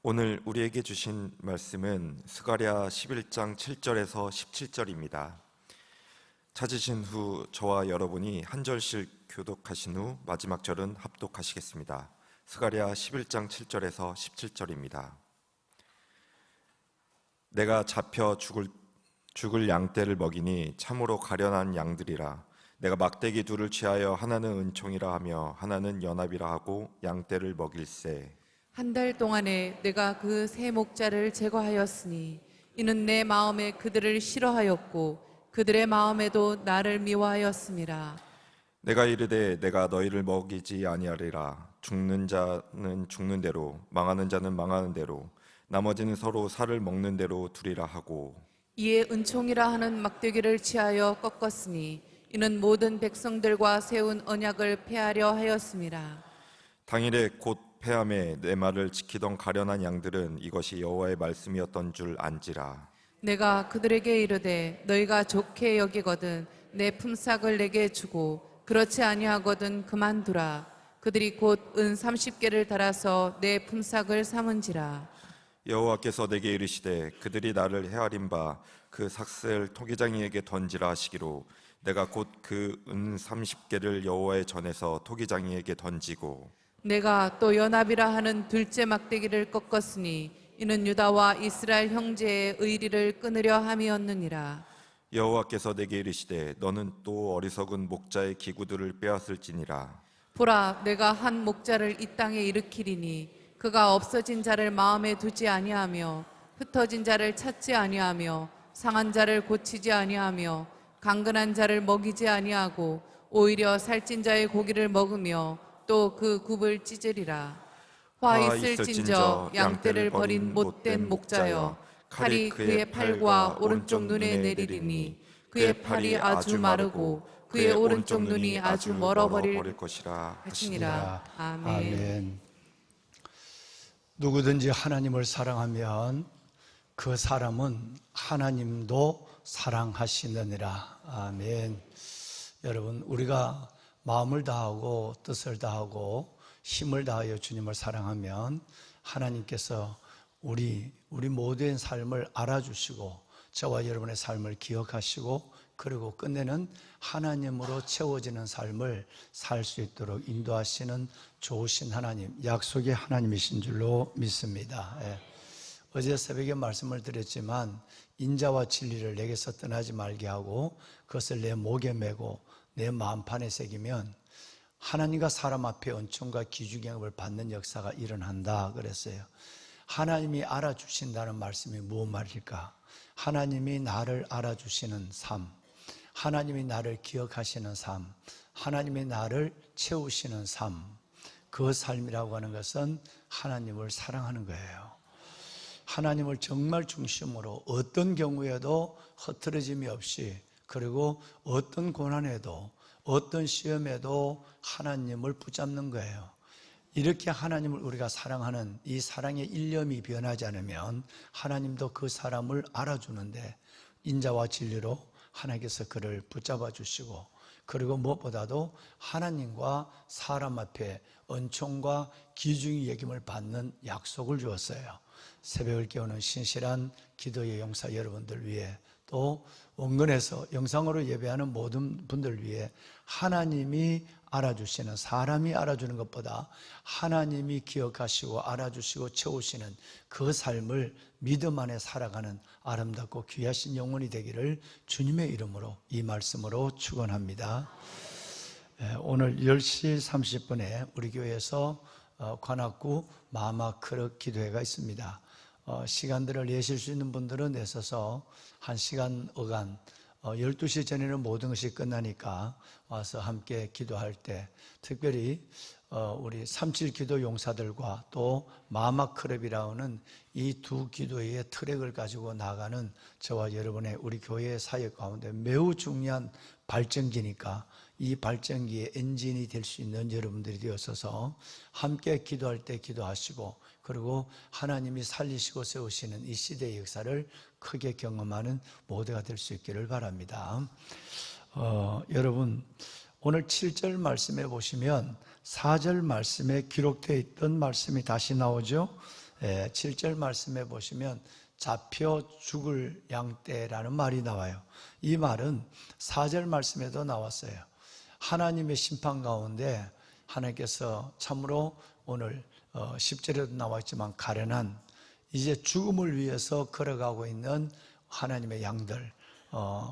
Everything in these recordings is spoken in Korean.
오늘 우리에게 주신 말씀은 스가랴 11장 7절에서 17절입니다. 찾으신 후 저와 여러분이 한 절씩 교독하신 후 마지막 절은 합독하시겠습니다. 스가랴 11장 7절에서 17절입니다. 내가 잡혀 죽을 양떼를 먹이니 참으로 가련한 양들이라. 내가 막대기 둘을 취하여 하나는 은총이라 하며 하나는 연합이라 하고 양떼를 먹일세. 한 달 동안에 내가 그 세 목자를 제거하였으니 이는 내 마음에 그들을 싫어하였고 그들의 마음에도 나를 미워하였음이라. 내가 이르되 내가 너희를 먹이지 아니하리라. 죽는 자는 죽는 대로 망하는 자는 망하는 대로 나머지는 서로 살을 먹는 대로 두리라 하고, 이에 은총이라 하는 막대기를 취하여 꺾었으니 이는 모든 백성들과 세운 언약을 폐하려 하였음이라. 당일에 곧 폐함에 내 말을 지키던 가련한 양들은 이것이 여호와의 말씀이었던 줄 안지라. 내가 그들에게 이르되 너희가 좋게 여기거든 내 품삯을 내게 주고 그렇지 아니하거든 그만두라. 그들이 곧 은 30개를 달아서 내 품삯을 삼은지라. 여호와께서 내게 이르시되 그들이 나를 헤아린 바 그 삭슬 토기장이에게 던지라 하시기로, 내가 곧 그 은 30개를 여호와의 전에서 토기장이에게 던지고, 내가 또 연합이라 하는 둘째 막대기를 꺾었으니 이는 유다와 이스라엘 형제의 의리를 끊으려 함이었느니라. 여호와께서 내게 이르시되 너는 또 어리석은 목자의 기구들을 빼앗을지니라. 보라, 내가 한 목자를 이 땅에 일으키리니 그가 없어진 자를 마음에 두지 아니하며 흩어진 자를 찾지 아니하며 상한 자를 고치지 아니하며 강건한 자를 먹이지 아니하고 오히려 살찐 자의 고기를 먹으며 또 그 굽을 찢으리라. 화 있을진저 양떼를 버린 못된 목자여, 칼이 그의 팔과 오른쪽 눈에 내리리니 그의 팔이 아주 마르고 그의 오른쪽 눈이 아주 멀어버릴 것이라 하시니라. 아멘. 아멘. 누구든지 하나님을 사랑하면 그 사람은 하나님도 사랑하시느니라. 아멘. 여러분, 우리가 마음을 다하고 뜻을 다하고 힘을 다하여 주님을 사랑하면 하나님께서 우리 모두의 삶을 알아주시고 저와 여러분의 삶을 기억하시고 그리고 끝내는 하나님으로 채워지는 삶을 살 수 있도록 인도하시는 좋으신 하나님, 약속의 하나님이신 줄로 믿습니다. 어제 새벽에 말씀을 드렸지만 인자와 진리를 내게서 떠나지 말게 하고 그것을 내 목에 메고 내 마음판에 새기면 하나님과 사람 앞에 은총과 기주경을 받는 역사가 일어난다 그랬어요. 하나님이 알아주신다는 말씀이 무슨 말일까? 하나님이 나를 알아주시는 삶, 하나님이 나를 기억하시는 삶, 하나님이 나를 채우시는 삶, 그 삶이라고 하는 것은 하나님을 사랑하는 거예요. 하나님을 정말 중심으로 어떤 경우에도 흐트러짐이 없이, 그리고 어떤 고난에도 어떤 시험에도 하나님을 붙잡는 거예요. 이렇게 하나님을 우리가 사랑하는 이 사랑의 일념이 변하지 않으면 하나님도 그 사람을 알아주는데 인자와 진리로 하나님께서 그를 붙잡아 주시고, 그리고 무엇보다도 하나님과 사람 앞에 은총과 귀중히 여김을 받는 약속을 주었어요. 새벽을 깨우는 신실한 기도의 용사 여러분들 위해, 또 원근에서 영상으로 예배하는 모든 분들 위해 하나님이 알아주시는, 사람이 알아주는 것보다 하나님이 기억하시고 알아주시고 채우시는 그 삶을 믿음 안에 살아가는 아름답고 귀하신 영혼이 되기를 주님의 이름으로 이 말씀으로 축원합니다. 오늘 10시 30분에 우리 교회에서 관악구 마마크릇 기도회가 있습니다. 시간들을 내실 수 있는 분들은 내셔서 1시간 어간, 12시 전에는 모든 것이 끝나니까 와서 함께 기도할 때, 특별히 우리 37 기도 용사들과 또 마마크랩이라는 이 두 기도의 트랙을 가지고 나가는 저와 여러분의 우리 교회의 사역 가운데 매우 중요한 발전기니까 이 발전기의 엔진이 될 수 있는 여러분들이 되어서 함께 기도할 때 기도하시고, 그리고 하나님이 살리시고 세우시는 이 시대의 역사를 크게 경험하는 모두가 될 수 있기를 바랍니다. 여러분, 오늘 7절 말씀에 보시면 4절 말씀에 기록되어 있던 말씀이 다시 나오죠. 7절 말씀에 보시면 잡혀 죽을 양떼라는 말이 나와요. 이 말은 4절 말씀에도 나왔어요. 하나님의 심판 가운데 하나님께서 참으로 오늘 10절에도 나와 있지만 가련한 이제 죽음을 위해서 걸어가고 있는 하나님의 양들,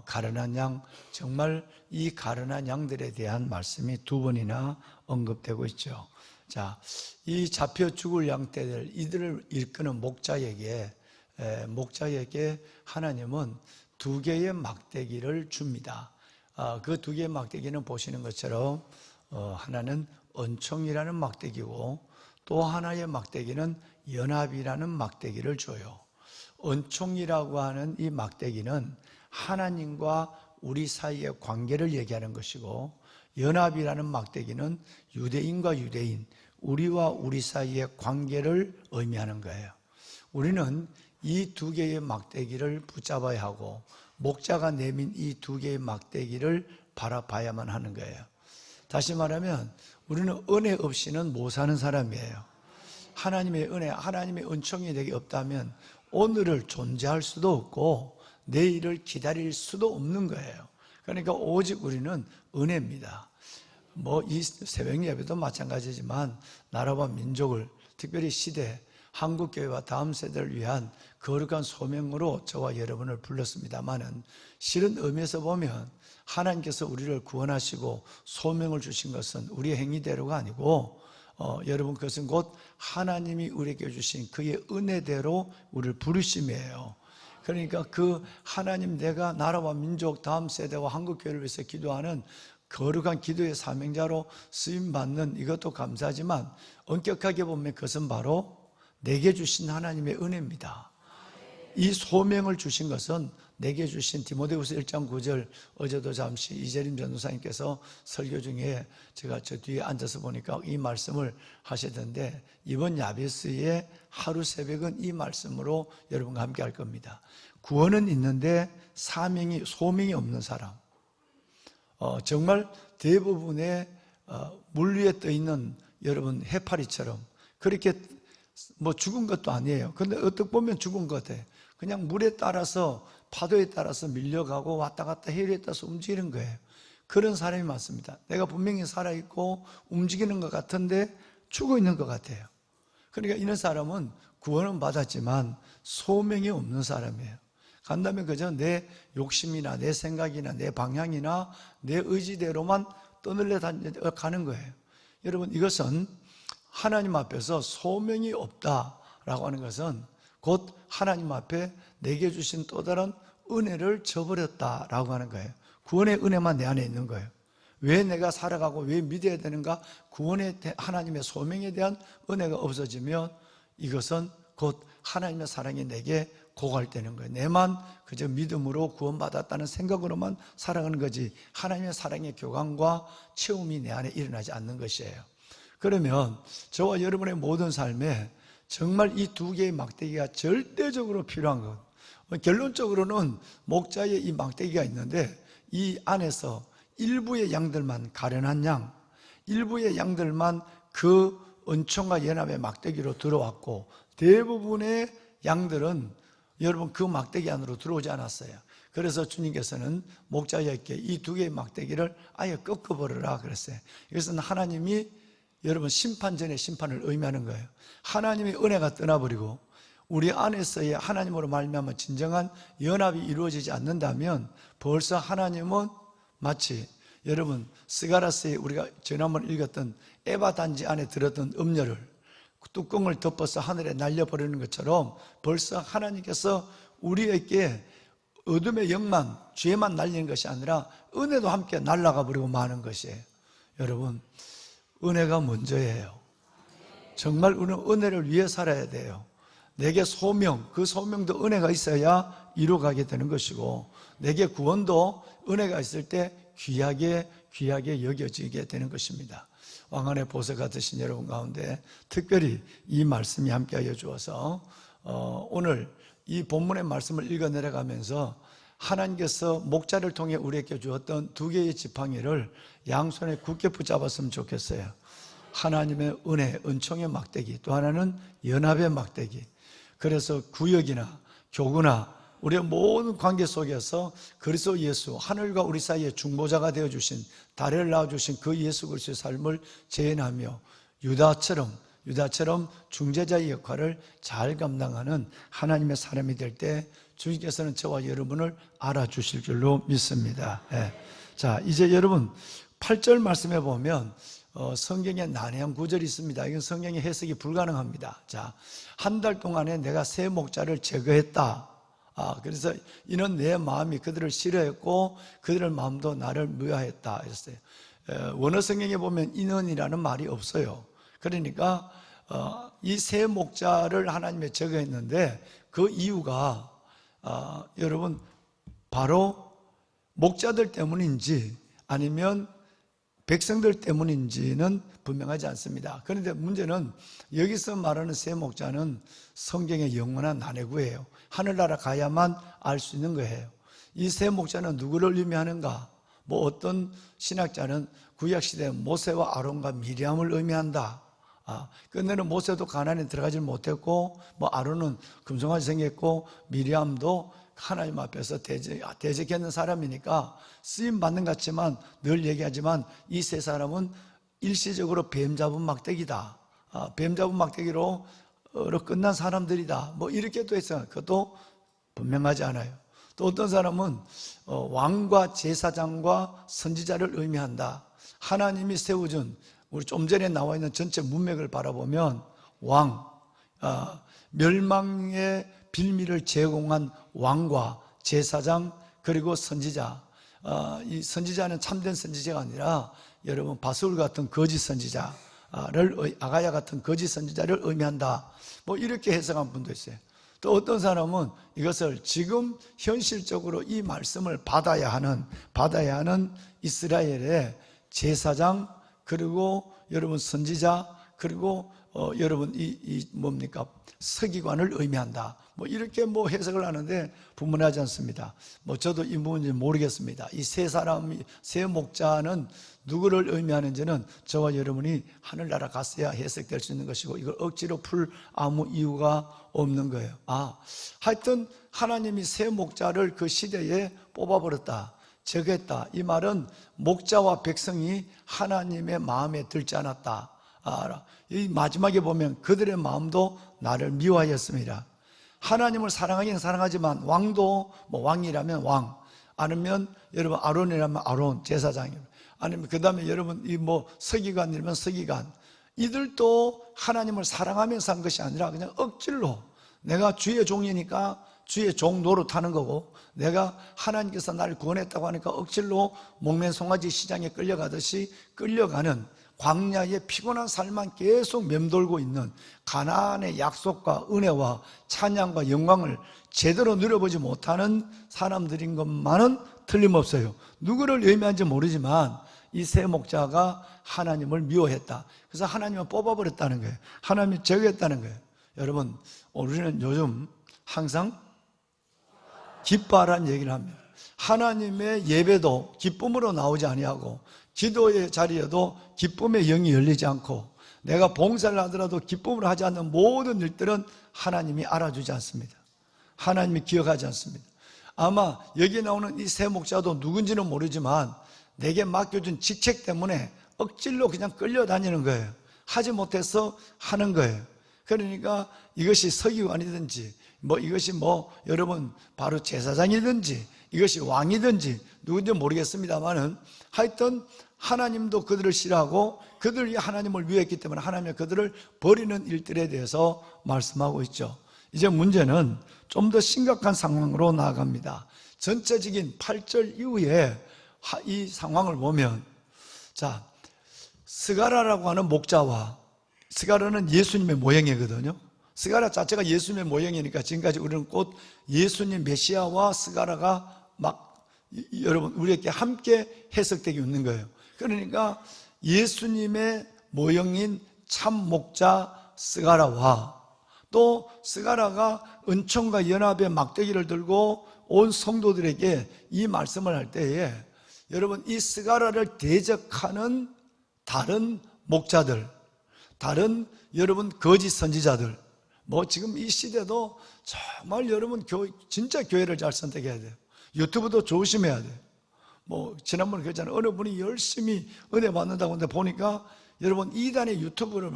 가련한 양, 정말 이 가련한 양들에 대한 말씀이 두 번이나 언급되고 있죠. 자, 이 잡혀 죽을 양떼들, 이들을 일끄는 목자에게 하나님은 두 개의 막대기를 줍니다. 그 두 개의 막대기는 보시는 것처럼 하나는 은총이라는 막대기고 또 하나의 막대기는 연합이라는 막대기를 줘요. 은총이라고 하는 이 막대기는 하나님과 우리 사이의 관계를 얘기하는 것이고, 연합이라는 막대기는 유대인과 유대인, 우리와 우리 사이의 관계를 의미하는 거예요. 우리는 이 두 개의 막대기를 붙잡아야 하고 목자가 내민 이 두 개의 막대기를 바라봐야만 하는 거예요. 다시 말하면 우리는 은혜 없이는 못 사는 사람이에요. 하나님의 은혜, 하나님의 은총이 내게 없다면 오늘을 존재할 수도 없고 내일을 기다릴 수도 없는 거예요. 그러니까 오직 우리는 은혜입니다. 이 새벽 예배도 마찬가지지만 나라와 민족을, 특별히 시대, 한국교회와 다음 세대를 위한 거룩한 소명으로 저와 여러분을 불렀습니다마는, 실은 의미에서 보면 하나님께서 우리를 구원하시고 소명을 주신 것은 우리의 행위대로가 아니고 여러분, 그것은 곧 하나님이 우리에게 주신 그의 은혜대로 우리를 부르심이에요. 그러니까 그 하나님, 내가 나라와 민족, 다음 세대와 한국교회를 위해서 기도하는 거룩한 기도의 사명자로 쓰임받는 이것도 감사하지만, 엄격하게 보면 그것은 바로 내게 주신 하나님의 은혜입니다. 이 소명을 주신 것은 내게 주신, 디모데후서 1장 9절, 어제도 잠시 이재림 전도사님께서 설교 중에 제가 저 뒤에 앉아서 보니까 이 말씀을 하시던데, 이번 야베스의 하루 새벽은 이 말씀으로 여러분과 함께 할 겁니다. 구원은 있는데 소명이 없는 사람, 정말 대부분의 물 위에 떠 있는 여러분 해파리처럼, 그렇게 죽은 것도 아니에요. 근데 어떻게 보면 죽은 것 같아요. 그냥 물에 따라서, 파도에 따라서 밀려가고 왔다 갔다 해류에 따라서 움직이는 거예요. 그런 사람이 많습니다. 내가 분명히 살아있고 움직이는 것 같은데 죽어 있는 것 같아요. 그러니까 이런 사람은 구원은 받았지만 소명이 없는 사람이에요. 간다면 그저 내 욕심이나 내 생각이나 내 방향이나 내 의지대로만 떠들려 가는 거예요. 여러분, 이것은 하나님 앞에서 소명이 없다라고 하는 것은 곧 하나님 앞에 내게 주신 또 다른 은혜를 저버렸다라고 하는 거예요. 구원의 은혜만 내 안에 있는 거예요. 왜 내가 살아가고 왜 믿어야 되는가? 구원의 하나님의 소명에 대한 은혜가 없어지면 이것은 곧 하나님의 사랑이 내게 고갈되는 거예요. 내만 그저 믿음으로 구원받았다는 생각으로만 살아가는 거지, 하나님의 사랑의 교감과 체험이 내 안에 일어나지 않는 것이에요. 그러면 저와 여러분의 모든 삶에 정말 이 두 개의 막대기가 절대적으로 필요한 것, 결론적으로는 목자의 이 막대기가 있는데 이 안에서 일부의 양들만, 가련한 양, 일부의 양들만 그 은총과 연합의 막대기로 들어왔고, 대부분의 양들은 여러분 그 막대기 안으로 들어오지 않았어요. 그래서 주님께서는 목자에게 이 두 개의 막대기를 아예 꺾어버려라 그랬어요. 이것은 하나님이 여러분 심판 전의 심판을 의미하는 거예요. 하나님의 은혜가 떠나버리고 우리 안에서의 하나님으로 말미암아 진정한 연합이 이루어지지 않는다면 벌써 하나님은 마치 여러분 스가랴서에 우리가 지난번 읽었던 에바 단지 안에 들었던 음료를 뚜껑을 덮어서 하늘에 날려버리는 것처럼 벌써 하나님께서 우리에게 어둠의 영만, 죄만 날리는 것이 아니라 은혜도 함께 날아가 버리고 마는 것이에요. 여러분, 은혜가 먼저예요. 정말 우리는 은혜를 위해 살아야 돼요. 내게 소명, 그 소명도 은혜가 있어야 이루어가게 되는 것이고, 내게 구원도 은혜가 있을 때 귀하게 여겨지게 되는 것입니다. 왕안의 보석 같으신 여러분 가운데 특별히 이 말씀이 함께하여 주어서 오늘 이 본문의 말씀을 읽어 내려가면서 하나님께서 목자를 통해 우리에게 주었던 두 개의 지팡이를 양손에 굳게 붙잡았으면 좋겠어요. 하나님의 은혜, 은총의 막대기, 또 하나는 연합의 막대기. 그래서 구역이나 교구나 우리의 모든 관계 속에서 그리스도 예수, 하늘과 우리 사이에 중보자가 되어주신, 다리를 낳아주신 그 예수 그리스도의 삶을 재현하며 유다처럼 중재자의 역할을 잘 감당하는 하나님의 사람이 될 때 주님께서는 저와 여러분을 알아주실 줄로 믿습니다. 예. 자, 이제 여러분 8절 말씀해 보면 성경에 난해한 구절이 있습니다. 이건 성경의 해석이 불가능합니다. 자, 한 달 동안에 내가 새 목자를 제거했다. 그래서 이는 내 마음이 그들을 싫어했고 그들의 마음도 나를 미워했다 했어요. 원어 성경에 보면 인원이라는 말이 없어요. 그러니까 이 새 목자를 하나님이 제거했는데 그 이유가 여러분 바로 목자들 때문인지 아니면 백성들 때문인지는 분명하지 않습니다. 그런데 문제는 여기서 말하는 새 목자는 성경의 영원한 나내구예요. 하늘나라 가야만 알 수 있는 거예요. 이 새 목자는 누구를 의미하는가? 어떤 신학자는 구약시대 모세와 아론과 미리암을 의미한다. 끝내는 모세도 가나안에 들어가지 못했고 아론은 금송아지 생겼고 미리암도 하나님 앞에서 대적했는 사람이니까 쓰임받는 것 같지만 늘 얘기하지만 이 세 사람은 일시적으로 뱀 잡은 막대기다. 뱀 잡은 막대기로 끝난 사람들이다. 이렇게 또 했어요. 그것도 분명하지 않아요. 또 어떤 사람은 왕과 제사장과 선지자를 의미한다. 하나님이 세워준 우리 좀 전에 나와 있는 전체 문맥을 바라보면 왕, 멸망의 빌미를 제공한 왕과 제사장 그리고 선지자. 이 선지자는 참된 선지자가 아니라 여러분 바울 같은 거짓 선지자를 아가야 같은 거짓 선지자를 의미한다. 이렇게 해석한 분도 있어요. 또 어떤 사람은 이것을 지금 현실적으로 이 말씀을 받아야 하는 이스라엘의 제사장 그리고 여러분 선지자 그리고 여러분 서기관을 의미한다. 이렇게 해석을 하는데 분명하지 않습니다. 저도 이 부분인지 모르겠습니다. 이 세 목자는 누구를 의미하는지는 저와 여러분이 하늘나라 갔어야 해석될 수 있는 것이고 이걸 억지로 풀 아무 이유가 없는 거예요. 하여튼 하나님이 세 목자를 그 시대에 뽑아버렸다. 제거했다. 이 말은 목자와 백성이 하나님의 마음에 들지 않았다. 이 마지막에 보면 그들의 마음도 나를 미워하였습니다. 하나님을 사랑하긴 사랑하지만 왕도 왕이라면 왕, 아니면 여러분 아론이라면 아론 제사장이라면, 아니면 그 다음에 여러분 서기관이라면 서기관, 이들도 하나님을 사랑하면서 한 것이 아니라 그냥 억지로 내가 주의 종이니까 주의 종 노릇하는 거고, 내가 하나님께서 나를 구원했다고 하니까 억지로 목맨 송아지 시장에 끌려가듯이 끌려가는 광야의 피곤한 삶만 계속 맴돌고 있는 가나안의 약속과 은혜와 찬양과 영광을 제대로 누려보지 못하는 사람들인 것만은 틀림없어요. 누구를 의미하는지 모르지만 이 세 목자가 하나님을 미워했다. 그래서 하나님을 뽑아버렸다는 거예요. 하나님을 제거했다는 거예요. 여러분, 우리는 요즘 항상 기뻐하라는 얘기를 합니다. 하나님의 예배도 기쁨으로 나오지 아니하고 기도의 자리에도 기쁨의 영이 열리지 않고 내가 봉사를 하더라도 기쁨으로 하지 않는 모든 일들은 하나님이 알아주지 않습니다. 하나님이 기억하지 않습니다. 아마 여기 나오는 이 세 목자도 누군지는 모르지만 내게 맡겨준 직책 때문에 억지로 그냥 끌려다니는 거예요. 하지 못해서 하는 거예요. 그러니까 이것이 서기관이든지 이것이 여러분 바로 제사장이든지 이것이 왕이든지 누군지 모르겠습니다만은 하여튼 하나님도 그들을 싫어하고 그들이 하나님을 미워했기 때문에 하나님이 그들을 버리는 일들에 대해서 말씀하고 있죠. 이제 문제는 좀 더 심각한 상황으로 나아갑니다. 전체적인 8절 이후에 이 상황을 보면, 자, 스가랴라고 하는 목자와, 스가랴는 예수님의 모형이거든요. 스가랴 자체가 예수님의 모형이니까 지금까지 우리는 곧 예수님 메시아와 스가랴가 여러분 우리에게 함께 해석되고 있는 거예요. 그러니까 예수님의 모형인 참 목자 스가랴와 또 스가랴가 은총과 연합의 막대기를 들고 온 성도들에게 이 말씀을 할 때에 여러분 이 스가랴를 대적하는 다른 목자들, 다른 여러분 거짓 선지자들, 뭐 지금 이 시대도 정말 여러분 진짜 교회를 잘 선택해야 돼요. 유튜브도 조심해야 돼요. 뭐 지난번에 그랬잖아요. 어느 분이 열심히 은혜 받는다고 하는데 보니까 여러분 이단의 유튜브를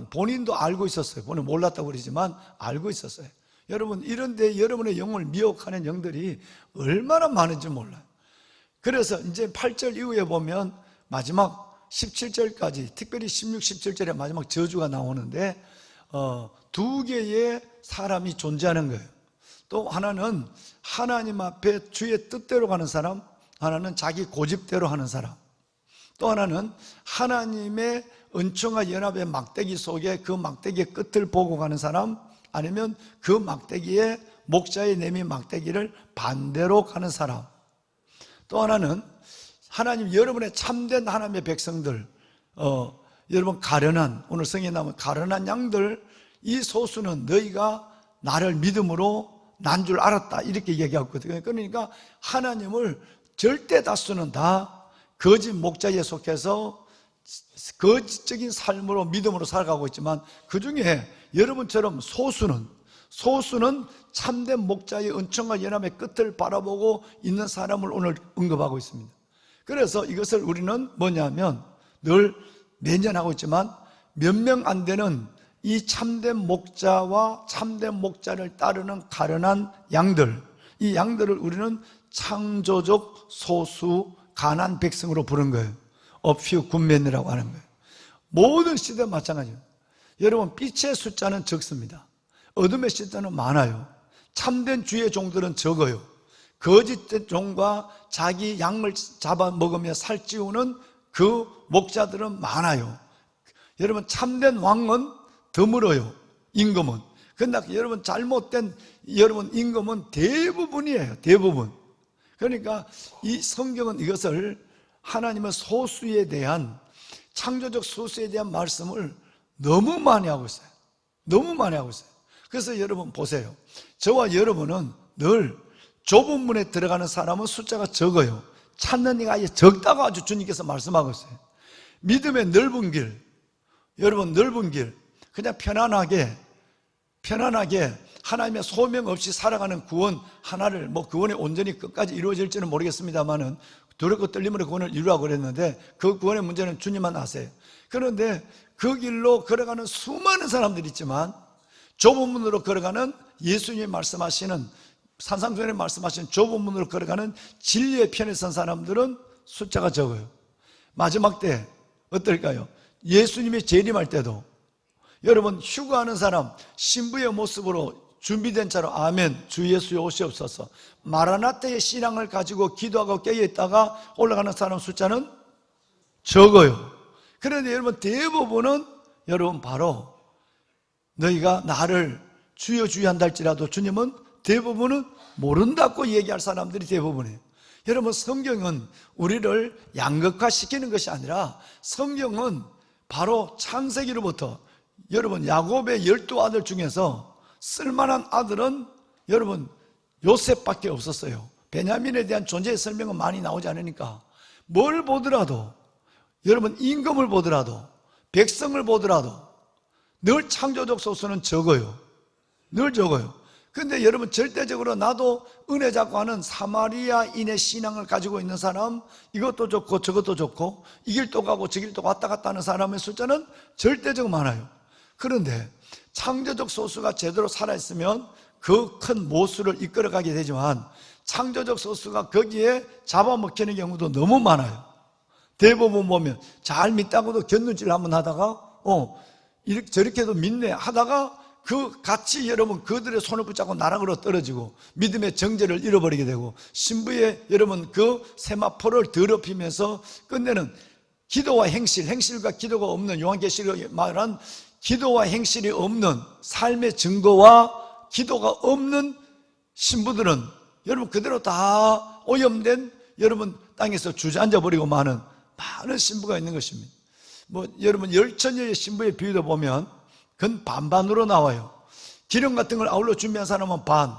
본인도 알고 있었어요. 본인 몰랐다고 그러지만 알고 있었어요. 여러분 이런데 여러분의 영을 미혹하는 영들이 얼마나 많은지 몰라요. 그래서 이제 8절 이후에 보면 마지막 17절까지, 특별히 16, 17절에 마지막 저주가 나오는데 두 개의 사람이 존재하는 거예요. 또 하나는 하나님 앞에 주의 뜻대로 가는 사람, 하나는 자기 고집대로 하는 사람, 또 하나는 하나님의 은총과 연합의 막대기 속에 그 막대기의 끝을 보고 가는 사람, 아니면 그 막대기에 목자의 내민 막대기를 반대로 가는 사람, 또 하나는 하나님, 여러분의 참된 하나님의 백성들, 여러분 가련한, 오늘 성경에 나오면 가련한 양들, 이 소수는 너희가 나를 믿음으로 난 줄 알았다, 이렇게 얘기하고 있거든요. 그러니까 하나님을 절대 다수는 다 거짓 목자에 속해서 거짓적인 삶으로 믿음으로 살아가고 있지만, 그 중에 여러분처럼 소수는 참된 목자의 은총과 연합의 끝을 바라보고 있는 사람을 오늘 언급하고 있습니다. 그래서 이것을 우리는 뭐냐면, 늘 매년 하고 있지만 몇 명 안 되는 이 참된 목자와 참된 목자를 따르는 가련한 양들, 이 양들을 우리는 창조적 소수 가난 백성으로 부른 거예요. A few good men이라고 하는 거예요. 모든 시대 마찬가지예요. 여러분, 빛의 숫자는 적습니다. 어둠의 숫자는 많아요. 참된 주의 종들은 적어요. 거짓된 종과 자기 양을 잡아먹으며 살찌우는 그 목자들은 많아요. 여러분, 참된 왕은 드물어요. 임금은. 그런데 여러분, 잘못된 여러분 임금은 대부분이에요. 대부분. 그러니까 이 성경은 이것을 하나님의 소수에 대한, 창조적 소수에 대한 말씀을 너무 많이 하고 있어요. 너무 많이 하고 있어요. 그래서 여러분 보세요. 저와 여러분은 늘 좁은 문에 들어가는 사람은 숫자가 적어요. 찾는 이가 아예 적다고 아주 주님께서 말씀하고 있어요. 믿음의 넓은 길, 여러분 넓은 길, 그냥 편안하게 하나님의 소명 없이 살아가는 구원 하나를, 뭐 구원이 온전히 끝까지 이루어질지는 모르겠습니다만은 두렵고 떨림으로 구원을 이루라고 그랬는데, 그 구원의 문제는 주님만 아세요. 그런데 그 길로 걸어가는 수많은 사람들이 있지만, 좁은 문으로 걸어가는, 예수님이 말씀하시는, 산상수훈에 말씀하신 좁은 문으로 걸어가는 진리의 편에 선 사람들은 숫자가 적어요. 마지막 때 어떨까요? 예수님이 재림할 때도 여러분, 휴가하는 사람 신부의 모습으로 준비된 차로 아멘 주 예수여 오시옵소서, 마라나타의 신앙을 가지고 기도하고 깨어있다가 올라가는 사람 숫자는 적어요. 그런데 여러분, 대부분은 여러분 바로 너희가 나를 주여 주여 한다 할지라도 주님은 대부분은 모른다고 얘기할 사람들이 대부분이에요. 여러분, 성경은 우리를 양극화시키는 것이 아니라, 성경은 바로 창세기로부터, 여러분 야곱의 12아들 중에서 쓸만한 아들은 여러분 요셉밖에 없었어요. 베냐민에 대한 존재의 설명은 많이 나오지 않으니까 뭘 보더라도, 여러분 임금을 보더라도, 백성을 보더라도 늘 창조적 소수는 적어요. 늘 적어요. 근데 여러분, 절대적으로 나도 은혜 잡고 하는 사마리아인의 신앙을 가지고 있는 사람, 이것도 좋고 저것도 좋고 이 길도 가고 저 길도 왔다 갔다 하는 사람의 숫자는 절대적으로 많아요. 그런데 창조적 소수가 제대로 살아있으면 그 큰 모수를 이끌어가게 되지만, 창조적 소수가 거기에 잡아먹히는 경우도 너무 많아요. 대부분 보면 잘 믿다고도 곁눈질 한번 하다가 이렇게 저렇게도 믿네 하다가 그 같이 여러분 그들의 손을 붙잡고 나락으로 떨어지고 믿음의 정제를 잃어버리게 되고, 신부의 여러분 그 세마포를 더럽히면서 끝내는 기도와 행실과 기도가 없는, 요한계시록에 말한 기도와 행실이 없는 삶의 증거와 기도가 없는 신부들은 여러분 그대로 다 오염된, 여러분 땅에서 주저앉아 버리고 많은 신부가 있는 것입니다. 뭐 여러분 열처녀의 신부의 비유도 보면 그건 반반으로 나와요. 기름 같은 걸 아울러 준비한 사람은 반,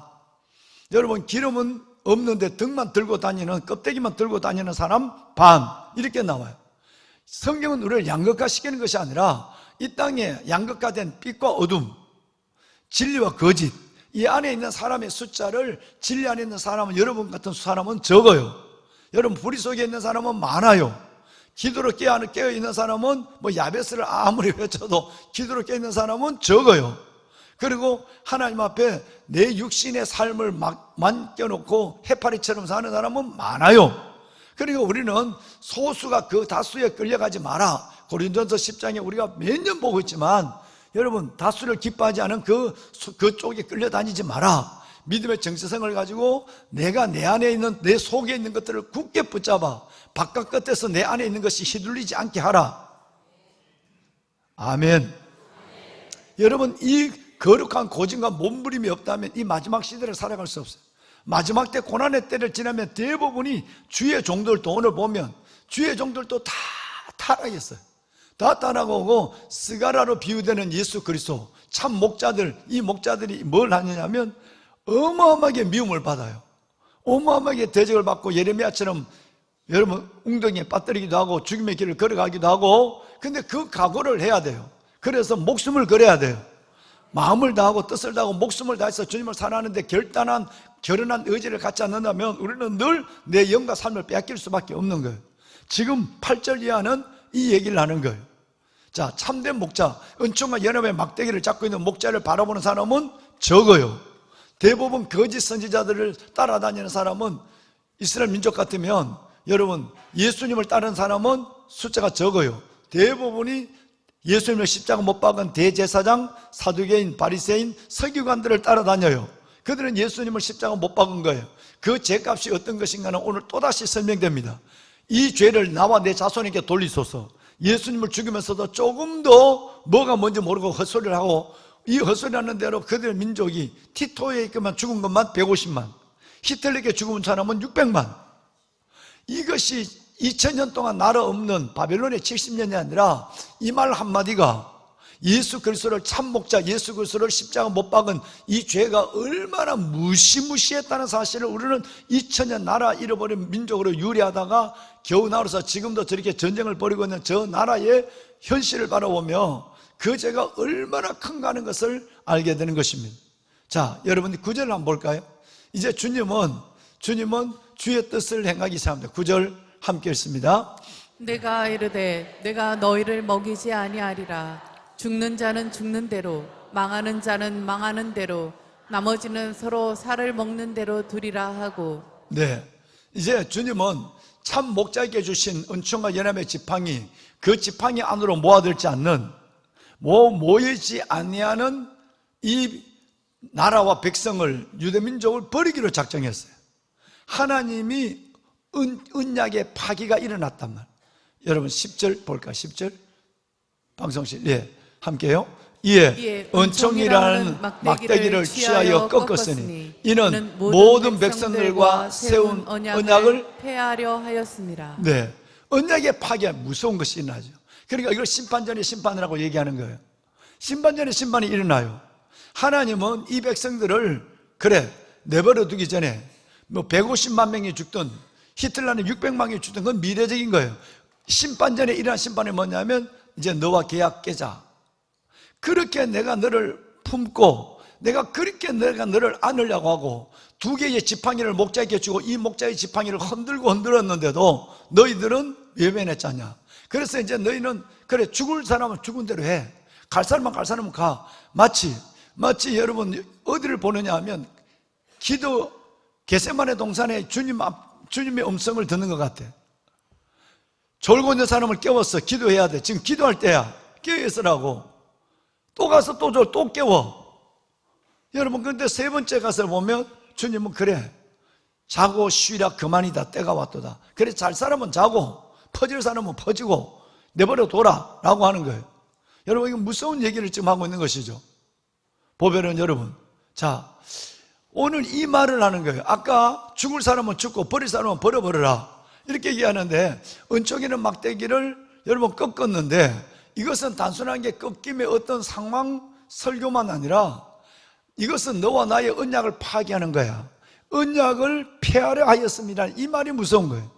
여러분 기름은 없는데 등만 들고 다니는, 껍데기만 들고 다니는 사람 반, 이렇게 나와요. 성경은 우리를 양극화시키는 것이 아니라 이 땅에 양극화된 빛과 어둠, 진리와 거짓, 이 안에 있는 사람의 숫자를, 진리 안에 있는 사람은, 여러분 같은 사람은 적어요. 여러분 불의 속에 있는 사람은 많아요. 기도로 깨어있는 사람은 야베스를 아무리 외쳐도 기도로 깨어있는 사람은 적어요. 그리고 하나님 앞에 내 육신의 삶을 막 맡겨놓고 해파리처럼 사는 사람은 많아요. 그리고 우리는 소수가 그 다수에 끌려가지 마라. 고린도전서 10장에 우리가 매년 보고 있지만, 여러분 다수를 기뻐하지 않은 그쪽에 끌려다니지 마라. 믿음의 정체성을 가지고 내가 내 안에 있는, 내 속에 있는 것들을 굳게 붙잡아 바깥 끝에서 내 안에 있는 것이 휘둘리지 않게 하라. 아멘. 여러분 이 거룩한 고증과 몸부림이 없다면 이 마지막 시대를 살아갈 수 없어요. 마지막 때 고난의 때를 지나면 대부분이 주의 종들도, 오늘 보면 주의 종들도 다 타락했어요. 다 타락하고 스가랴로 비유되는 예수 그리스도 참 목자들, 이 목자들이 뭘 하느냐면 어마어마하게 미움을 받아요. 어마어마하게 대적을 받고 예레미야처럼 여러분 웅덩이에 빠뜨리기도 하고 죽임의 길을 걸어가기도 하고, 근데 그 각오를 해야 돼요. 그래서 목숨을 걸어야 돼요. 마음을 다하고 뜻을 다하고 목숨을 다해서 주님을 사랑하는데 결단한 의지를 갖지 않는다면 우리는 늘 내 영과 삶을 빼앗길 수밖에 없는 거예요. 지금 8절 이하는 이 얘기를 하는 거예요. 자, 참된 목자, 은총과 연합의 막대기를 잡고 있는 목자를 바라보는 사람은 적어요. 대부분 거짓 선지자들을 따라다니는 사람은, 이스라엘 민족 같으면 여러분 예수님을 따르는 사람은 숫자가 적어요. 대부분이 예수님을 십자가 못 박은 대제사장, 사두개인, 바리새인, 서기관들을 따라다녀요. 그들은 예수님을 십자가 못 박은 거예요. 그 죄값이 어떤 것인가는 오늘 또다시 설명됩니다. 이 죄를 나와 내 자손에게 돌리소서. 예수님을 죽이면서도 조금 더 뭐가 뭔지 모르고 헛소리를 하고, 이 헛소리하는 대로 그들 민족이 티토에 있게만 죽은 것만 150만, 히틀러에게 죽은 사람은 600만. 이것이 2000년 동안 나라 없는 바벨론의 70년이 아니라 이 말 한마디가 예수 그리스도를 참 목자, 예수 그리스도를 십자가 못 박은 이 죄가 얼마나 무시무시했다는 사실을 우리는 2000년 나라 잃어버린 민족으로 유리하다가 겨우 나와서 지금도 저렇게 전쟁을 벌이고 있는 저 나라의 현실을 바라보며 그 죄가 얼마나 큰가 하는 것을 알게 되는 것입니다. 자, 여러분 9절을 한번 볼까요? 이제 주님은 주의 뜻을 행하기 시작합니다. 9절 함께 읽습니다. 내가 이르되 내가 너희를 먹이지 아니하리라. 죽는 자는 죽는 대로, 망하는 자는 망하는 대로, 나머지는 서로 살을 먹는 대로 두리라 하고. 네, 이제 주님은 참 목자에게 주신 은총과 연합의 지팡이, 그 지팡이 안으로 모아들지 않는, 모이지 아니하는 이 나라와 백성을, 유대민족을 버리기로 작정했어요. 하나님이 언약의 파기가 일어났단 말이에요. 여러분 10절 볼까? 10절 방송실, 예, 함께요. 이에 은총이라는 막대기를 취하여 꺾었으니 이는 모든 백성들과 세운 언약을 폐하려 하였습니다. 네, 언약의 파기가 무서운 것이 일어나죠. 그러니까 이걸 심판전의 심판이라고 얘기하는 거예요. 심판전의 심판이 일어나요. 하나님은 이 백성들을 내버려 두기 전에 150만 명이 죽든 히틀러는 600만 명이 죽든 그건 미래적인 거예요. 심판전에 일어난 심판이 뭐냐면 이제 너와 계약 깨자. 그렇게 내가 너를 품고 그렇게 내가 너를 안으려고 하고 두 개의 지팡이를 목자에게 주고 이 목자의 지팡이를 흔들었는데도 너희들은 외면했잖냐. 그래서 이제 너희는 죽을 사람은 죽은 대로 해. 갈 사람은 갈 사람은 가. 마치 여러분 어디를 보느냐 하면 겟세마네 동산에 주님의 음성을 듣는 것 같아. 졸고 있는 사람을 깨웠어. 기도해야 돼. 지금 기도할 때야. 깨어있으라고. 또 가서 또 깨워. 여러분, 근데 세 번째 가서 보면 주님은 자고 쉬라 그만이다. 때가 왔도다. 잘 사람은 자고 퍼질 사람은 퍼지고 내버려 둬라 라고 하는 거예요. 여러분, 이거 무서운 얘기를 지금 하고 있는 것이죠. 보배는 여러분, 자, 오늘 이 말을 하는 거예요. 아까 죽을 사람은 죽고 버릴 사람은 버려버려라 이렇게 얘기하는데, 은총이는 막대기를 여러분 꺾었는데 이것은 단순한 게 꺾임의 어떤 상황 설교만 아니라 이것은 너와 나의 언약을 파괴하는 거야. 언약을 폐하려 하였습니다. 이 말이 무서운 거예요.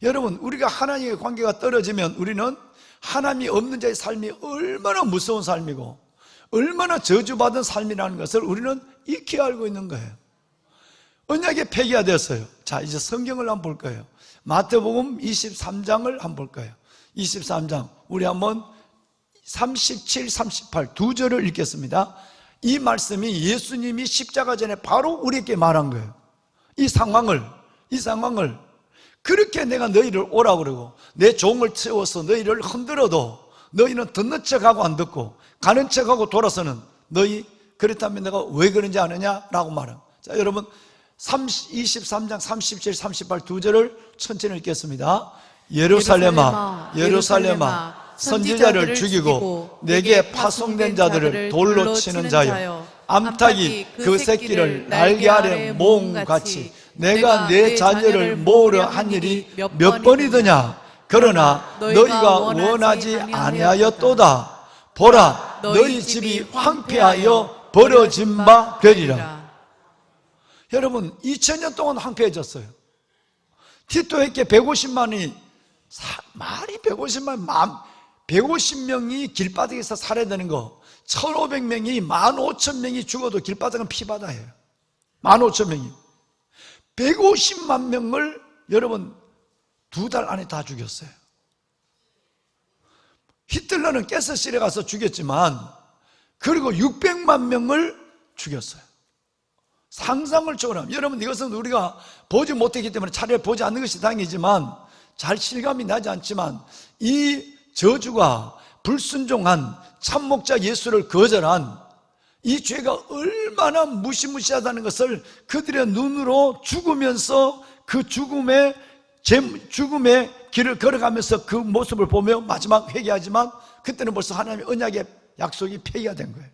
여러분, 우리가 하나님의 관계가 떨어지면 우리는 하나님이 없는 자의 삶이 얼마나 무서운 삶이고 얼마나 저주받은 삶이라는 것을 우리는 익히 알고 있는 거예요. 언약이 폐기되었어요. 자, 이제 성경을 한번 볼 거예요. 마태복음 23장을 한번 볼 거예요. 23장, 우리 한번 37, 38 두 절을 읽겠습니다. 이 말씀이 예수님이 십자가 전에 바로 우리에게 말한 거예요. 이 상황을 그렇게 내가 너희를 오라 그러고 내 종을 채워서 너희를 흔들어도 너희는 듣는 척하고 안 듣고 가는 척하고 돌아서는 너희, 그렇다면 내가 왜 그런지 아느냐라고 말한. 자, 여러분 23장 37, 38 두 절을 천천히 읽겠습니다. 예루살렘아, 예루살렘아, 선지자를 죽이고 내게 파송된 자들을 돌로 치는 자여, 암탉이 그 새끼를 날개 아래 모은 같이 내가 내 자녀를 모으려 한 일이 몇 번이더냐. 그러나 너희가 원하지 아니하였도다. 보라, 너희 집이 황폐하여 버려진 바 되리라. 여러분, 2000년 동안 황폐해졌어요. 티토에게 150만이 말이 150명이 길바닥에서 살해되는 거, 1500명이 15,000명이 죽어도 길바닥은 피바다예요. 15,000명이 150만 명을 여러분 2달 안에 다 죽였어요. 히틀러는 가스실에 가서 죽였지만 그리고 600만 명을 죽였어요. 상상을 초월함. 여러분, 이것은 우리가 보지 못했기 때문에 차라리 보지 않는 것이 다행이지만 잘 실감이 나지 않지만 이 저주가 불순종한 참목자 예수를 거절한 이 죄가 얼마나 무시무시하다는 것을 그들의 눈으로 죽으면서 그 죽음의 길을 걸어가면서 그 모습을 보며 마지막 회개하지만 그때는 벌써 하나님의 언약의 약속이 폐기가 된 거예요.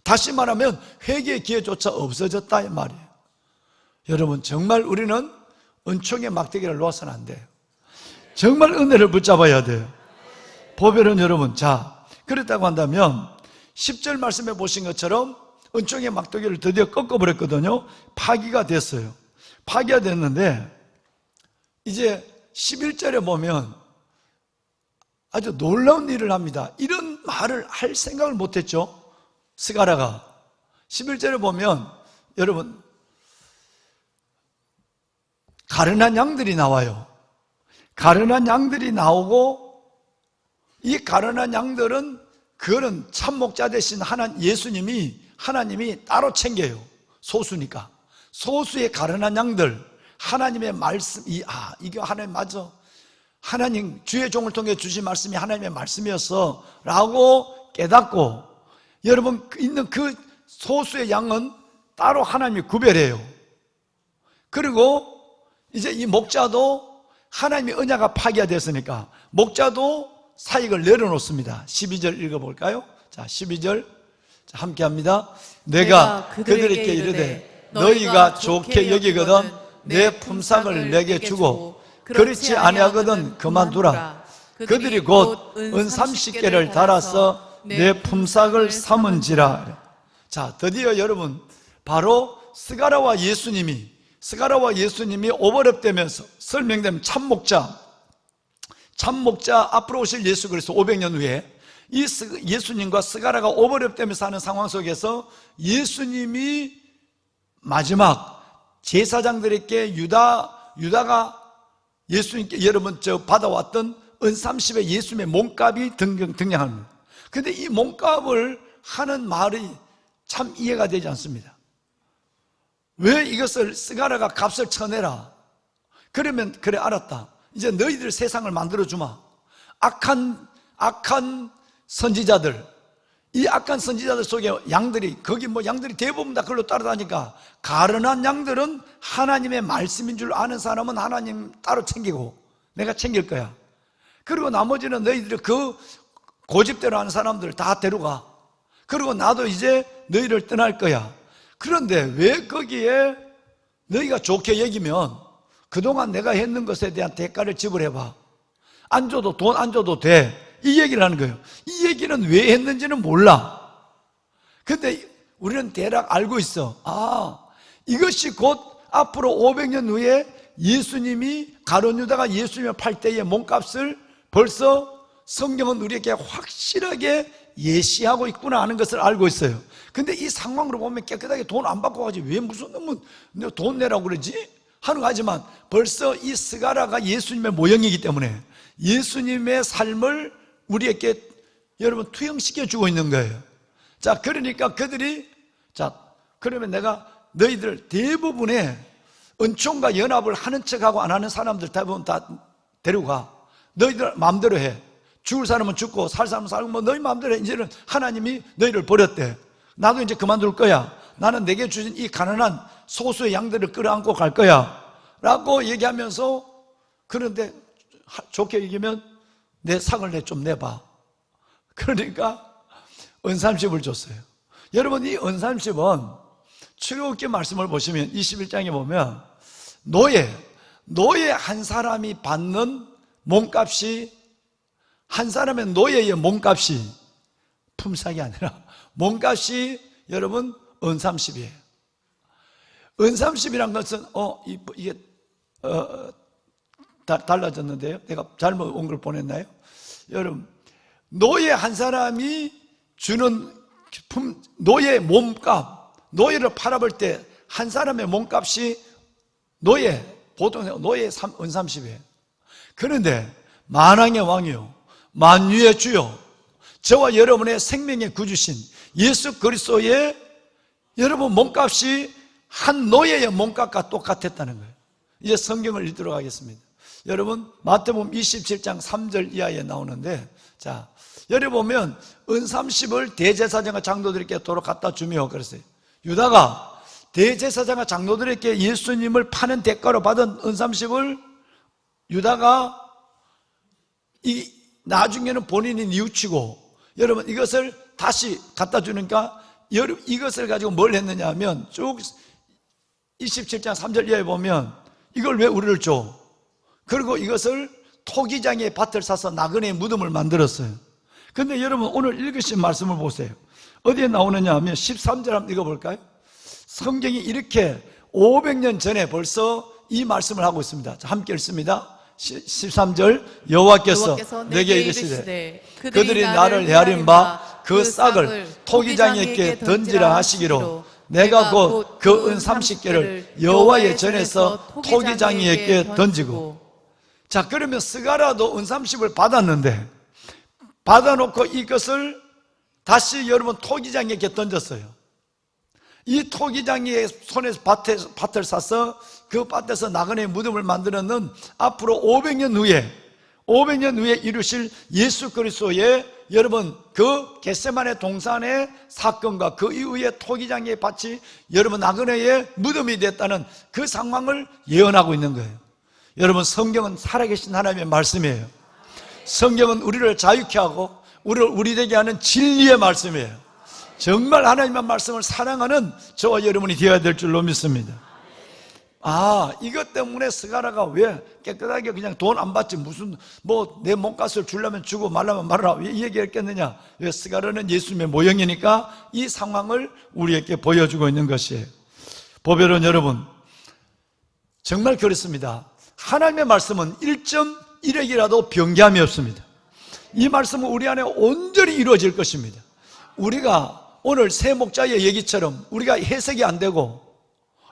다시 말하면 회개의 기회조차 없어졌다 이 말이에요. 여러분, 정말 우리는 은총의 막대기를 놓아서는 안 돼요. 정말 은혜를 붙잡아야 돼요. 보배는 여러분, 자, 그렇다고 한다면 10절 말씀해 보신 것처럼 은총의 막대기를 드디어 꺾어버렸거든요. 파기가 됐어요. 파기가 됐는데 이제 11절에 보면 아주 놀라운 일을 합니다. 이런 말을 할 생각을 못했죠. 스가랴가 11절에 보면 여러분 가련한 양들이 나와요. 가련한 양들이 나오고 이 가련한 양들은 그거는 참목자 되신 하나님이 따로 챙겨요. 소수니까. 소수의 가련한 양들, 하나님의 말씀, 이게 하나님 맞아. 하나님 주의 종을 통해 주신 말씀이 하나님의 말씀이었어 라고 깨닫고, 여러분 있는 그 소수의 양은 따로 하나님이 구별해요. 그리고 이제 이 목자도 하나님의 언약가 파기가 됐으니까 목자도 사익을 내려놓습니다. 12절 읽어볼까요? 자, 12절 함께 합니다. 내가 그들에게 이르되 너희가 좋게 여기거든 내 품삯을 내게 주고 그렇지 아니하거든 그만두라. 그들이 곧 은 30개를 달아서 내 품삯을 삼은지라. 자, 드디어 여러분 바로 스가랴와 예수님이 오버랩되면서 설명되면 참목자 앞으로 오실 예수 그리스도 500년 후에 이 예수님과 스가랴가 오버랩되면서 하는 상황 속에서 예수님이 마지막 제사장들에게 유다가 예수님께 여러분 받아왔던 은 30의 예수님의 몸값이 등장합니다. 그런데 이 몸값을 하는 말이 참 이해가 되지 않습니다. 왜 이것을 스가랴가 값을 쳐내라. 그러면 그래 알았다. 이제 너희들 세상을 만들어주마. 악한 선지자들, 이 악한 선지자들 속에 양들이 양들이 대부분 다 그걸로 따라다니까 가련한 양들은 하나님의 말씀인 줄 아는 사람은 하나님 따로 챙기고 내가 챙길 거야. 그리고 나머지는 너희들 그 고집대로 하는 사람들 다 데려가. 그리고 나도 이제 너희를 떠날 거야. 그런데 왜 거기에 너희가 좋게 여기면 그동안 내가 했는 것에 대한 대가를 지불해봐. 돈 안 줘도 돼. 이 얘기를 하는 거예요. 이 얘기는 왜 했는지는 몰라. 근데 우리는 대략 알고 있어. 이것이 곧 앞으로 500년 후에 예수님이 가룟 유다가 예수님을 팔 때의 몸값을 벌써 성경은 우리에게 확실하게 예시하고 있구나 하는 것을 알고 있어요. 근데 이 상황으로 보면 깨끗하게 돈 안 받고 가지 왜 무슨 놈은 돈 내라고 그러지? 하는 거 하지만 벌써 이 스가랴가 예수님의 모형이기 때문에 예수님의 삶을 우리에게 여러분 투영시켜 주고 있는 거예요. 자, 그러니까 그들이 그러면 내가 너희들 대부분의 은총과 연합을 하는 척하고 안 하는 사람들 대부분 다 데려가. 너희들 마음대로 해. 죽을 사람은 죽고 살 사람은 살고 뭐 너희 마음대로 해. 이제는 하나님이 너희를 버렸대. 나도 이제 그만둘 거야. 나는 내게 주신 이 가난한 소수의 양들을 끌어안고 갈 거야 라고 얘기하면서, 그런데 좋게 얘기하면 내 상을 좀 내봐. 그러니까 은삼십을 줬어요. 여러분, 이 은삼십은 출애굽기 말씀을 보시면 21장에 보면 노예 한 사람이 받는 몸값이, 한 사람의 노예의 몸값이 품삯이 아니라 몸값이 여러분 은삼십이에요. 은삼십이란 것은 이게 달라졌는데요. 내가 잘못 온 걸 보냈나요? 여러분, 노예 한 사람이 주는 노예 몸값, 노예를 팔아볼 때 한 사람의 몸값이 보통 노예 은삼십이에요. 그런데 만왕의 왕이요 만유의 주요 저와 여러분의 생명의 구주신 예수 그리스도의 여러분 몸값이 한 노예의 몸값과 똑같았다는 거예요. 이제 성경을 읽도록 하겠습니다. 여러분, 마태복음 27장 3절 이하에 나오는데, 자, 여기 보면 은삼십을 대제사장과 장로들에게 도로 갖다 주며 그랬어요. 유다가 대제사장과 장로들에게 예수님을 파는 대가로 받은 은삼십을 유다가 나중에는 본인이 뉘우치고, 여러분 이것을 다시 갖다 주니까 이것을 가지고 뭘 했느냐 하면 쭉 27장 3절 이하에 보면 이걸 왜 우리를 줘? 그리고 이것을 토기장의 밭을 사서 나그네의 무덤을 만들었어요. 근데 여러분 오늘 읽으신 말씀을 보세요. 어디에 나오느냐 하면 13절 한번 읽어볼까요? 성경이 이렇게 500년 전에 벌써 이 말씀을 하고 있습니다. 자, 함께 읽습니다. 13절 여호와께서 내게 이르시되 그들이 나를 헤아린 바 그 싹을 토기장에게 던지라 하시기로 내가 곧 그 은 30개를 여호와의 전에서 토기장에게 던지고. 자, 그러면 스가랴도 은 30을 받았는데 받아놓고 이것을 다시 여러분 토기장에게 던졌어요. 이 토기장의 손에서 밭을 사서 그 밭에서 나그네의 무덤을 만드는 앞으로 500년 후에 이루실 예수 그리스도의 여러분 그 겟세마네 동산의 사건과 그 이후에 토기장의 밭이 여러분 나그네의 무덤이 됐다는 그 상황을 예언하고 있는 거예요. 여러분, 성경은 살아계신 하나님의 말씀이에요. 성경은 우리를 자유케 하고 우리를 우리되게 하는 진리의 말씀이에요. 정말 하나님의 말씀을 사랑하는 저와 여러분이 되어야 될 줄로 믿습니다. 이것 때문에 스가랴가 왜 깨끗하게 그냥 돈 안 받지 무슨 내 몸값을 주려면 주고 말라면 말아라 왜 이 얘기했겠느냐? 왜? 스가랴는 예수님의 모형이니까 이 상황을 우리에게 보여주고 있는 것이에요. 보배로운 여러분, 정말 그렇습니다. 하나님의 말씀은 1.1핵이라도 변개함이 없습니다. 이 말씀은 우리 안에 온전히 이루어질 것입니다. 우리가 오늘 새 목자의 얘기처럼 우리가 해석이 안 되고,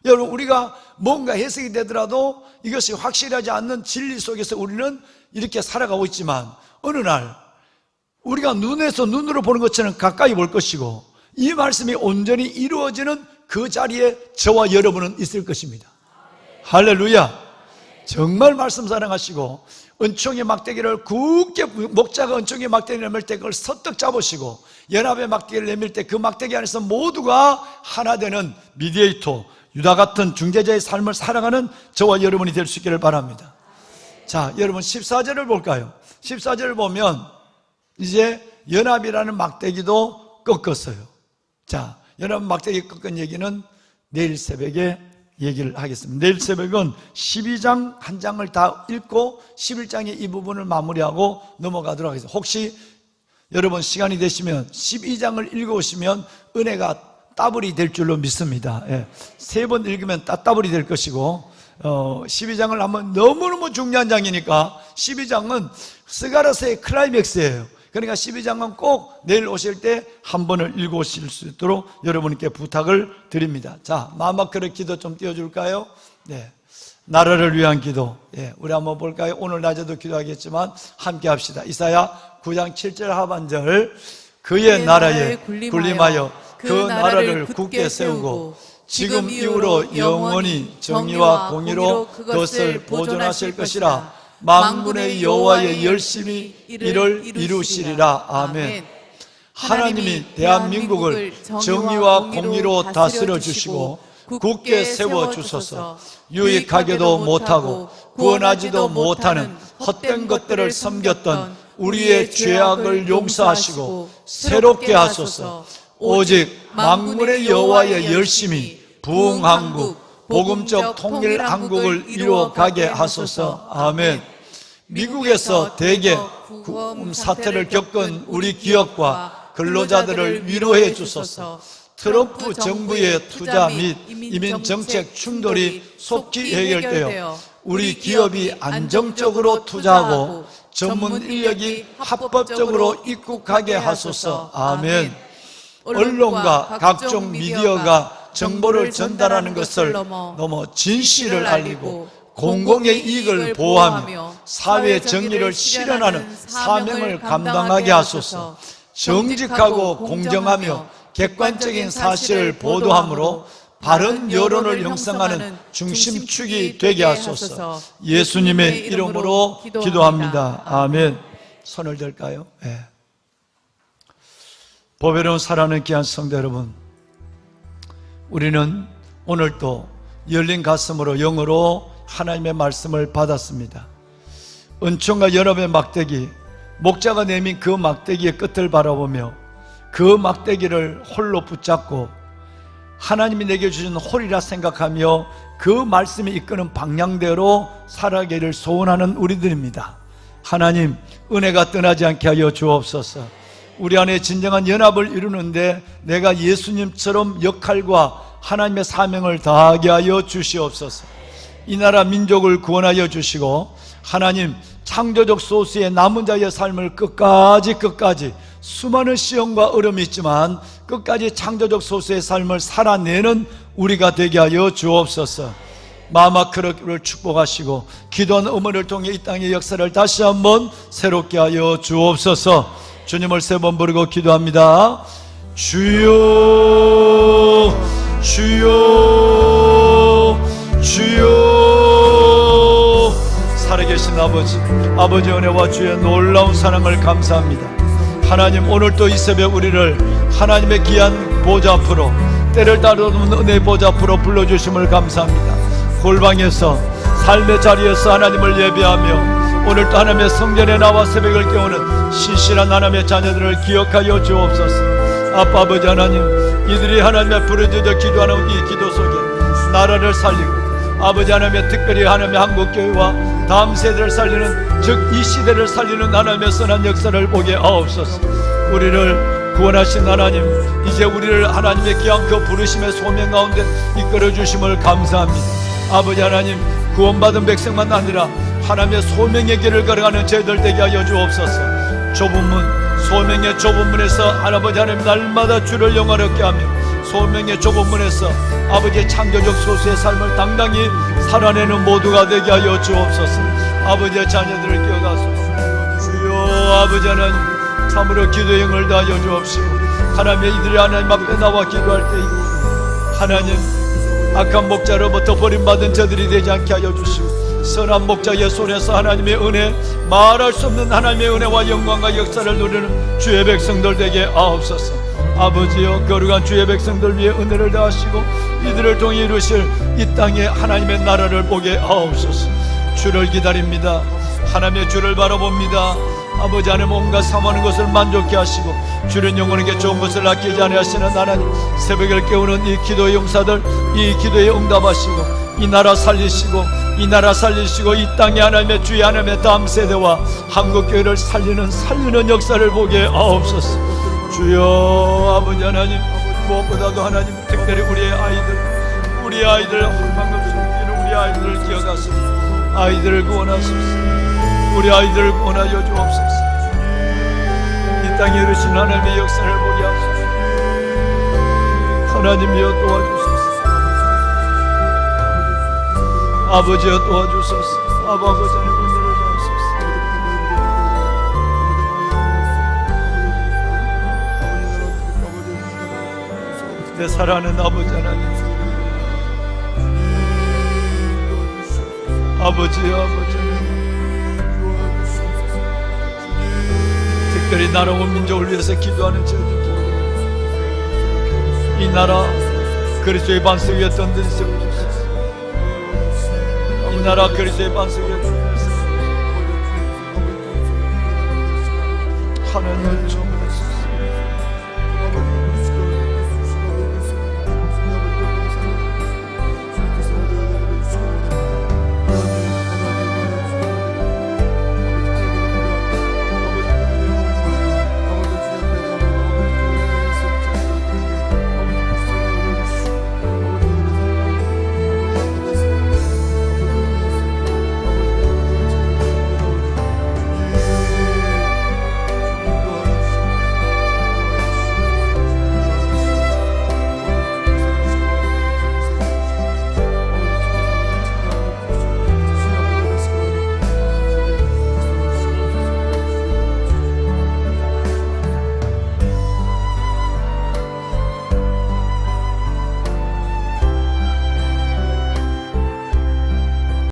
여러분 우리가 뭔가 해석이 되더라도 이것이 확실하지 않는 진리 속에서 우리는 이렇게 살아가고 있지만 어느 날 우리가 눈으로 보는 것처럼 가까이 볼 것이고 이 말씀이 온전히 이루어지는 그 자리에 저와 여러분은 있을 것입니다. 할렐루야. 정말 말씀 사랑하시고 은총의 막대기를 굳게, 목자가 은총의 막대기를 내밀 때 그걸 서떡 잡으시고 연합의 막대기를 내밀 때 그 막대기 안에서 모두가 하나 되는 미디에이터, 유다 같은 중재자의 삶을 살아가는 저와 여러분이 될 수 있기를 바랍니다. 자, 여러분 14절을 볼까요? 14절을 보면 이제 연합이라는 막대기도 꺾었어요. 자, 연합 막대기 꺾은 얘기는 내일 새벽에 얘기를 하겠습니다. 내일 새벽은 12장 한 장을 다 읽고 11장의 이 부분을 마무리하고 넘어가도록 하겠습니다. 혹시 여러분 시간이 되시면 12장을 읽어오시면 은혜가 따블이 될 줄로 믿습니다. 예. 3번 읽으면 따블이 될 것이고 12장을 하면 너무너무 중요한 장이니까 12장은 스가랴서의 클라이맥스예요. 그러니까 12장은 꼭 내일 오실 때 한 번을 읽으실 수 있도록 여러분께 부탁을 드립니다. 자, 마지막 그릇 기도 좀 띄워줄까요? 네, 나라를 위한 기도. 예, 우리 한번 볼까요? 오늘 낮에도 기도하겠지만 함께 합시다. 이사야 9장 7절 하반절, 그의 나라에 군림하여 그 나라를 굳게 세우고 지금 이후로 영원히 정의와 공의로 그것을 보존하실 것이라. 만군의 여호와의 열심히 이를 이루시리라. 아멘. 하나님이 대한민국을 정의와 공의로 다스려 주시고 굳게 세워 주소서. 유익하게도 못하고 구원하지도 못하는 헛된 것들을 섬겼던 우리의 죄악을 용서하시고 새롭게 하소서. 오직 만군의 여호와의 열심히 부흥한국, 복음적 통일한국을 이루어가게 하소서. 아멘. 미국에서 대개 구금 사태를 겪은 우리 기업과 근로자들을 위로해 주소서. 트럼프 정부의 투자 및 이민 정책 충돌이 속히 해결되어 우리 기업이 안정적으로 투자하고 전문 인력이 합법적으로 입국하게 하소서. 아멘. 언론과 각종 미디어가 정보를 전달하는 것을 넘어 진실을 알리고 공공의 이익을 보호하며 사회 정의를 실현하는 사명을 감당하게 하소서. 정직하고 공정하며 객관적인 사실을 보도함으로 바른 여론을 형성하는 중심축이 되게 하소서. 예수님의 이름으로 기도합니다. 아멘. 손을 들까요? 네. 보배로운 사랑하는 귀한 성도 여러분, 우리는 오늘 또 열린 가슴으로 영으로 하나님의 말씀을 받았습니다. 은총과 연합의 막대기, 목자가 내민 그 막대기의 끝을 바라보며 그 막대기를 홀로 붙잡고 하나님이 내게 주신 홀이라 생각하며 그 말씀이 이끄는 방향대로 살아가기를 소원하는 우리들입니다. 하나님, 은혜가 떠나지 않게 하여 주옵소서. 우리 안에 진정한 연합을 이루는데 내가 예수님처럼 역할과 하나님의 사명을 다하게 하여 주시옵소서. 이 나라 민족을 구원하여 주시고 하나님, 창조적 소수의 남은 자의 삶을 끝까지 수많은 시험과 어려움이 있지만 끝까지 창조적 소수의 삶을 살아내는 우리가 되게 하여 주옵소서. 마마 그릇을 축복하시고 기도한 어머니를 통해 이 땅의 역사를 다시 한번 새롭게 하여 주옵소서. 주님을 세 번 부르고 기도합니다. 주여 주여 주여. 살아계신 아버지 은혜와 주의 놀라운 사랑을 감사합니다. 하나님, 오늘도 이 새벽 우리를 하나님의 귀한 보좌 앞으로, 때를 따르는 은혜의 보좌 앞으로 불러주심을 감사합니다. 골방에서 삶의 자리에서 하나님을 예배하며 오늘도 하나님의 성전에 나와 새벽을 깨우는 신실한 하나님의 자녀들을 기억하여 주옵소서. 아빠 아버지 하나님, 이들이 하나님의 부르짖어 기도하는 이 기도 속에 나라를 살리고 아버지 하나님의 특별히 하나님의 한국교회와 다음 세대를 살리는, 즉 이 시대를 살리는 하나님의 선한 역사를 보게 하옵소서. 우리를 구원하신 하나님, 이제 우리를 하나님의 귀한 그 부르심의 소명 가운데 이끌어 주심을 감사합니다. 아버지 하나님, 구원받은 백성만 아니라 하나님의 소명의 길을 걸어가는 저희들 되게 하여 주옵소서. 좁은 문, 소명의 좁은 문에서 아버지 하나님 날마다 주를 영화롭게 하며 소명의 좁은 문에서 아버지의 창조적 소수의 삶을 당당히 살아내는 모두가 되게 하여 주옵소서. 아버지의 자녀들을 기억하소서. 주여 아버지 하나님, 참으로 기도의 영을 다하여 주옵시고 하나님의 이들이 하나님 앞에 나와 기도할 때 하나님, 악한 목자로부터 버림받은 저들이 되지 않게 하여 주시고 선한 목자의 손에서 하나님의 은혜, 말할 수 없는 하나님의 은혜와 영광과 역사를 누리는 주의 백성들 되게 하옵소서. 아버지여, 거룩한 주의 백성들 위해 은혜를 다하시고 이들을 통해 이루실 이 땅에 하나님의 나라를 보게 하옵소서. 주를 기다립니다. 하나님의 주를 바라봅니다. 아버지 하나님, 온갖 사모하는 것을 만족케 하시고 주는 영혼에게 좋은 것을 아끼지 않으시는 하나님, 새벽을 깨우는 이 기도의 용사들, 이 기도에 응답하시고 이 나라 살리시고 이 땅에 하나님의 주의 하나님의 다음 세대와 한국교회를 살리는 역사를 보게 하옵소서. 주여 아버지 하나님, 무엇보다도 하나님, 특별히 우리의 아이들 방금 주님께는 우리 아이들을 기억하소서. 아이들을 구원하소서. 우리 아이들을 구원하여 주옵소서. 이 땅에 이르신 하나님의 역사를 보게 하소서. 하나님이여 도와주소서. 아버지여 도와주소서. 아버지 하나님 문을 열어주옵소서. 내 사랑하는 아버지 하나님, 아버지여 아버지, 특별히 나라와 민족을 위해서 기도하는 저들, 이 나라 그리스도의 반석 위에 던진 세우소서. 이 나라 그리스도의 반석 위에 던진 세우소서. 하나님 좀